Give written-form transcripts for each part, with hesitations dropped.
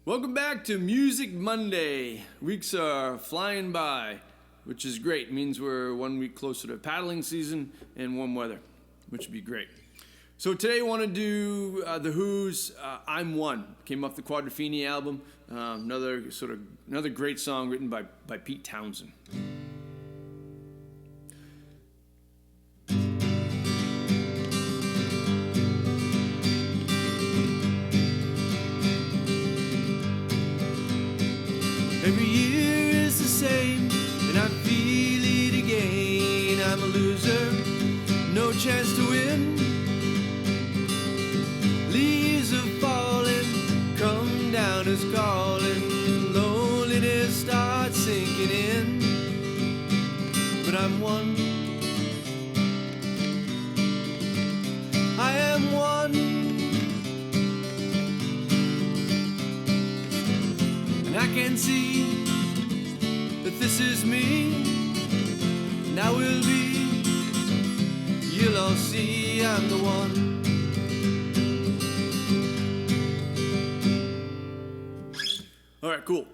Welcome back to Music Monday. Weeks are flying by, which is great. It means we're 1 week closer to paddling season and warm weather, which would be great. So today I want to do The Who's I'm One. Came off the Quadrophenia album. Another great song written by Pete Townsend. Every year is the same, and I feel it again. I'm a loser, no chance to win. Leaves are falling, come down is calling. Loneliness starts sinking in, but I'm one. I am one, and I can see that this is me, and I will be. You'll all see I'm the one. All right, cool.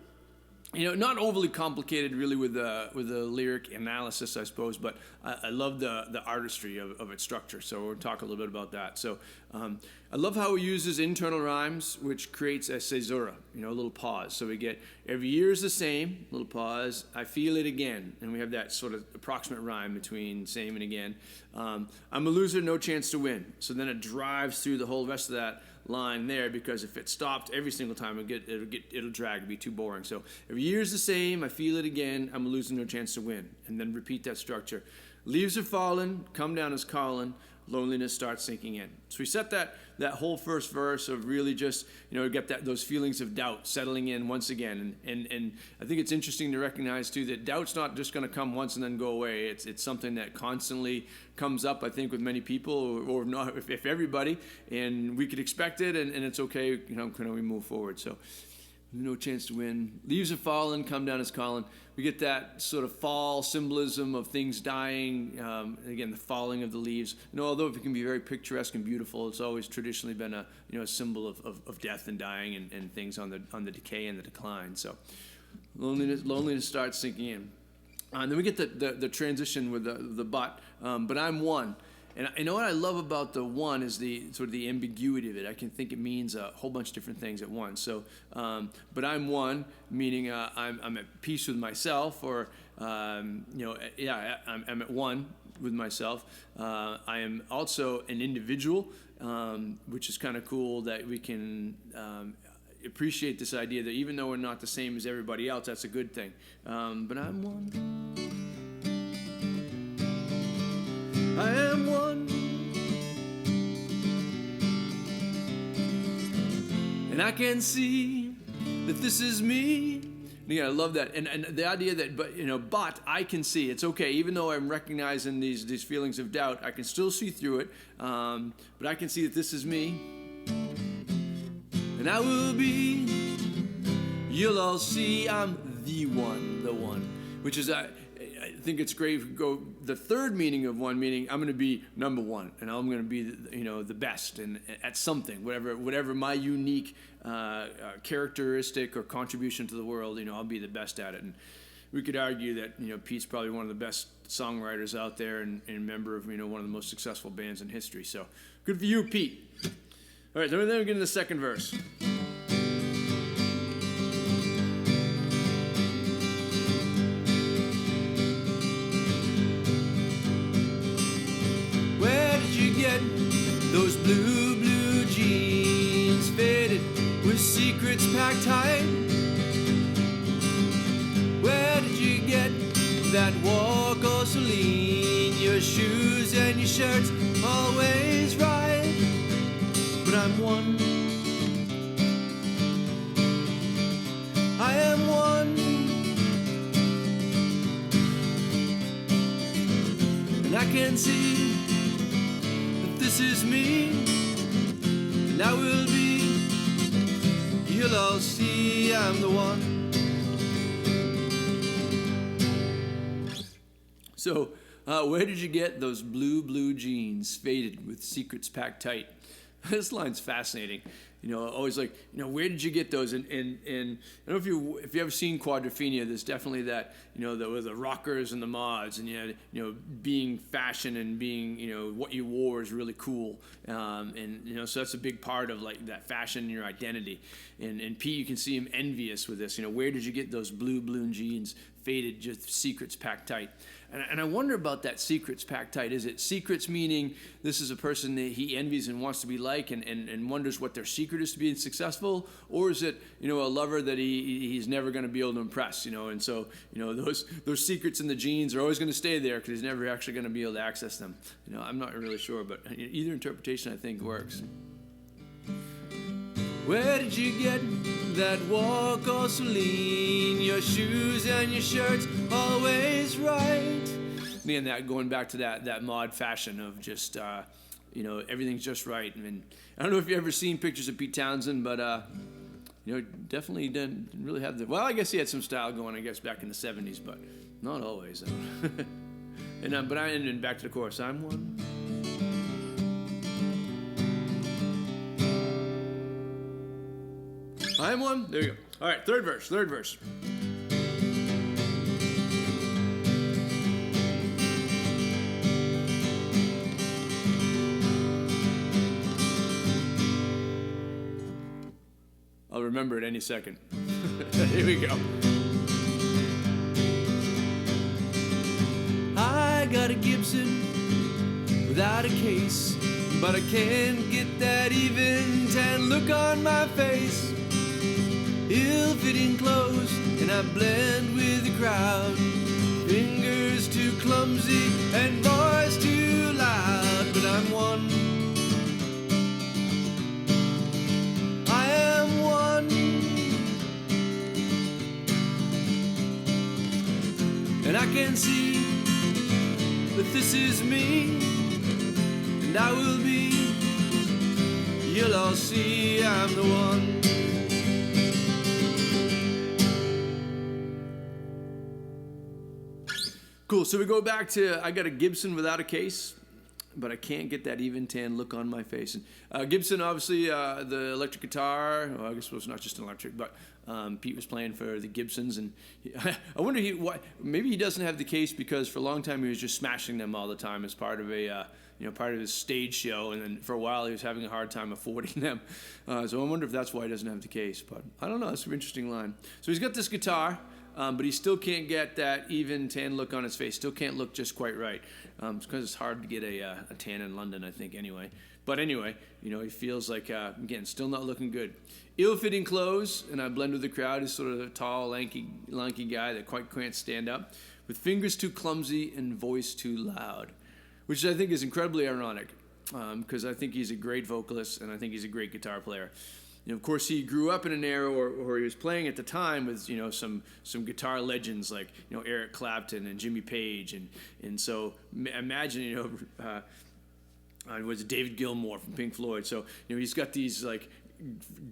Not overly complicated really with the lyric analysis, I suppose, but I love the artistry of its structure, so we'll talk a little bit about that. So I love how it uses internal rhymes, which creates a caesura, a little pause. So we get every year is the same, little pause, I feel it again, and we have that sort of approximate rhyme between same and again. I'm a loser, no chance to win. So then it drives through the whole rest of that line there, because if it stopped every single time, it'll drag, it'll be too boring. So every year's the same, I feel it again, I'm a loser, no chance to win, and then repeat that structure. Leaves are falling, come down is callin', loneliness starts sinking in. So we set that whole first verse of really just get those feelings of doubt settling in once again, and I think it's interesting to recognize too that doubt's not just going to come once and then go away. It's something that constantly comes up, I think, with many people, or not if everybody, and we could expect it, and it's okay. Can we move forward? So no chance to win. Leaves are falling, come down is calling. We get that sort of fall symbolism of things dying. Again, the falling of the leaves. Although it can be very picturesque and beautiful, it's always traditionally been a symbol of death and dying and things on the decay and the decline. So loneliness starts sinking in. And then we get the transition with the but I'm one. And what I love about the one is the sort of the ambiguity of it. I can think it means a whole bunch of different things at once. So, but I'm one, meaning I'm at peace with myself, or I'm at one with myself. I am also an individual, which is kind of cool that we can appreciate this idea that even though we're not the same as everybody else, that's a good thing. But I'm one. I am one, and I can see that this is me. And again, I love that, and the idea that, but I can see it's okay, even though I'm recognizing these feelings of doubt, I can still see through it. But I can see that this is me, and I will be. You'll all see I'm the one, which is I think it's great if we go the third meaning of one, meaning I'm going to be number one, and I'm going to be the best and at something, whatever my unique characteristic or contribution to the world, I'll be the best at it. And we could argue that Pete's probably one of the best songwriters out there and member of one of the most successful bands in history. So good for you, Pete. All right, then we get into the second verse. Those blue jeans faded with secrets packed tight. Where did you get that walk or Celine? Your shoes and your shirts always right. But I'm one. I am one, and I can see this is me, and I will be. You'll all see I'm the one. So, where did you get those blue jeans faded with secrets packed tight? This line's fascinating. always like, where did you get those? And I don't know if you ever seen Quadrophenia. There's definitely that, the rockers and the mods, and being fashion and being, what you wore is really cool. So that's a big part of like that fashion and your identity. And Pete, you can see him envious with this. Where did you get those blue balloon jeans, faded, just secrets packed tight? And I wonder about that secrets packed tight. Is it secrets meaning this is a person that he envies and wants to be like and wonders what their secret is to being successful? Or is it, a lover that he's never going to be able to impress, And so, those secrets in the jeans are always going to stay there because he's never actually going to be able to access them. I'm not really sure, but either interpretation I think works. Where did you get that walk all so lean? Your shoes and your shirts always right. And that going back to that mod fashion of just, everything's just right. I mean, I don't know if you've ever seen pictures of Pete Townsend, but, definitely didn't really have well, I guess he had some style going, I guess, back in the 70s, but not always. And back to the chorus. I'm one. I'm one. There you go. All right, third verse. I'll remember it any second. Here we go. I got a Gibson without a case, but I can't get that even tan look on my face. Ill-fitting clothes, and I blend with the crowd. Fingers too clumsy, and voice too loud. But I'm one. I am one. And I can see that this is me, and I will be. You'll all see I'm the one. Cool, so we go back to, I got a Gibson without a case, but I can't get that even tan look on my face. And Gibson, obviously, the electric guitar, well, I guess it was not just an electric, but Pete was playing for the Gibsons, and I wonder why. Maybe he doesn't have the case because for a long time he was just smashing them all the time as part of a, part of his stage show, and then for a while he was having a hard time affording them. So I wonder if that's why he doesn't have the case, but I don't know, that's an interesting line. So he's got this guitar, but he still can't get that even tan look on his face. Still can't look just quite right. It's because it's hard to get a tan in London, I think, anyway. But anyway, he feels like, again, still not looking good. Ill-fitting clothes, and I blend with the crowd. He's sort of a tall, lanky guy that quite can't stand up. With fingers too clumsy and voice too loud. Which I think is incredibly ironic, because I think he's a great vocalist, and I think he's a great guitar player. Of course, he grew up in an era where he was playing at the time with, some guitar legends like, Eric Clapton and Jimmy Page. And so imagine, was David Gilmour from Pink Floyd. So, he's got these, like,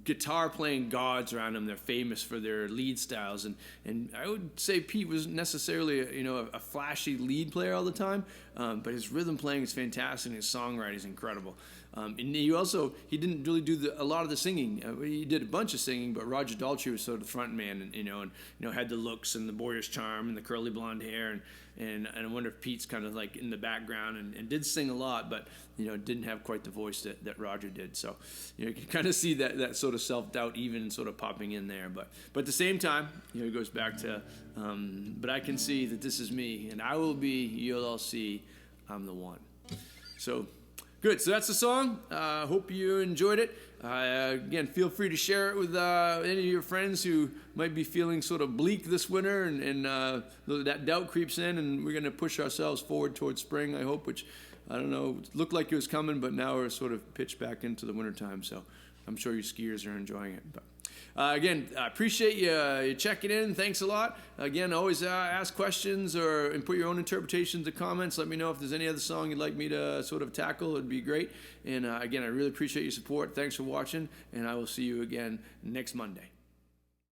guitar playing gods around him. They're famous for their lead styles. And I would say Pete wasn't necessarily, a flashy lead player all the time, but his rhythm playing is fantastic and his songwriting is incredible. And he didn't really do a lot of the singing. He did a bunch of singing, but Roger Daltrey was sort of the front man, and had the looks and the boyish charm and the curly blonde hair, and I wonder if Pete's kind of like in the background and did sing a lot, but didn't have quite the voice that Roger did. So you can kind of see that sort of self-doubt even sort of popping in there. But at the same time, it goes back to, but I can see that this is me, and I will be. You'll all see, I'm the one. So. Good, so that's the song. Hope you enjoyed it. Again, feel free to share it with any of your friends who might be feeling sort of bleak this winter, and that doubt creeps in, and we're going to push ourselves forward towards spring, I hope, which, I don't know, looked like it was coming, but now we're sort of pitched back into the wintertime, so I'm sure you skiers are enjoying it. But again, I appreciate you checking in. Thanks a lot. Again, always ask questions and put your own interpretations in the comments. Let me know if there's any other song you'd like me to sort of tackle. It'd be great. And again, I really appreciate your support. Thanks for watching, and I will see you again next Monday.